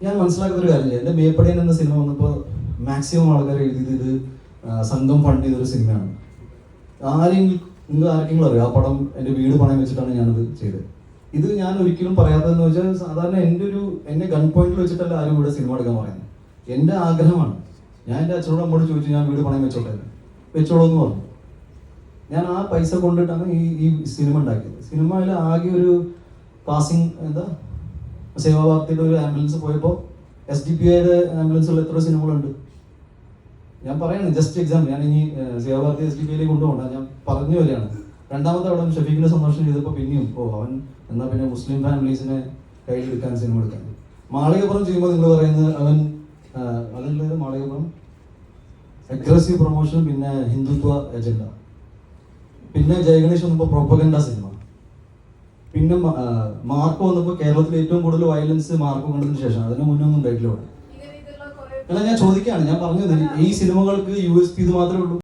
ഞാൻ മനസ്സിലാക്കുന്ന ഒരു കാര്യമില്ല. എൻ്റെ മേപ്പടിയൻ എന്ന സിനിമ വന്നപ്പോൾ മാക്സിമം ആൾക്കാർ എഴുതിയത് ഇത് സംഘം ഫണ്ട് ചെയ്തൊരു സിനിമയാണ്. നിങ്ങൾക്ക് ആർക്കെങ്കിലും അറിയാം ആ പടം എൻ്റെ വീട് പണയം വെച്ചിട്ടാണ് ഞാനത് ചെയ്തത്. ഇത് ഞാൻ ഒരിക്കലും പറയാത്തതെന്ന് വെച്ചാൽ സാധാരണ എന്നെ ഗൺ പോയിന്റിൽ വെച്ചിട്ടല്ല ആരും ഇവിടെ സിനിമ എടുക്കാൻ പറയുന്നത്. എൻ്റെ ആഗ്രഹമാണ്. ഞാൻ എൻ്റെ അച്ഛനോട് അമ്മോട് ചോദിച്ചു, ഞാൻ വീട് പണയം വെച്ചോട്ടെ, വെച്ചോളൂ എന്ന് പറഞ്ഞു. ഞാൻ ആ പൈസ കൊണ്ടിട്ടാണ് ഈ സിനിമ ഉണ്ടാക്കിയത്. സിനിമയിൽ ആകെ ഒരു പാസിങ് സേവാഭാരതിയുടെ ഒരു ആംബുലൻസ് പോയപ്പോൾ SDPIയുടെ ആംബുലൻസുള്ള എത്ര സിനിമകളുണ്ട് ഞാൻ പറയാണ്. Just example. ഞാൻ ഇനി സേവാഭാരതി SDPIയിലേക്ക് കൊണ്ടുപോകണ്ട, ഞാൻ പറഞ്ഞു വരികയാണ്. രണ്ടാമത്തെ അവിടെ ഷഫീഖിനെ സന്ദർശനം ചെയ്തപ്പോൾ പിന്നെയും അവൻ എന്നാൽ പിന്നെ മുസ്ലിം ഫാമിലീസിനെ കയ്യിലെടുക്കാൻ സിനിമ എടുക്കാൻ. മാളികപ്പുറം ചെയ്യുമ്പോൾ നിങ്ങൾ പറയുന്നത് അതിലുള്ളത് മാളികപ്പുറം അഗ്രസീവ് പ്രൊമോഷൻ, പിന്നെ ഹിന്ദുത്വ അജണ്ട, പിന്നെ ജയഗണേഷ് വന്നപ്പോൾ പ്രൊപ്പഗൻഡ സിനിമ, പിന്നെ മാർക്ക് വന്നപ്പോൾ കേരളത്തിൽ ഏറ്റവും കൂടുതൽ വയലൻസ് മാർക്ക് കണ്ടതിന് ശേഷം. അതിന് മുന്നേ ഒന്നും ഉണ്ടായിട്ടില്ല ഇവിടെ. അല്ല, ഞാൻ ചോദിക്കുകയാണ്, ഞാൻ പറഞ്ഞത് ഈ സിനിമകൾക്ക് USP ഇത് മാത്രമേ ഉള്ളൂ.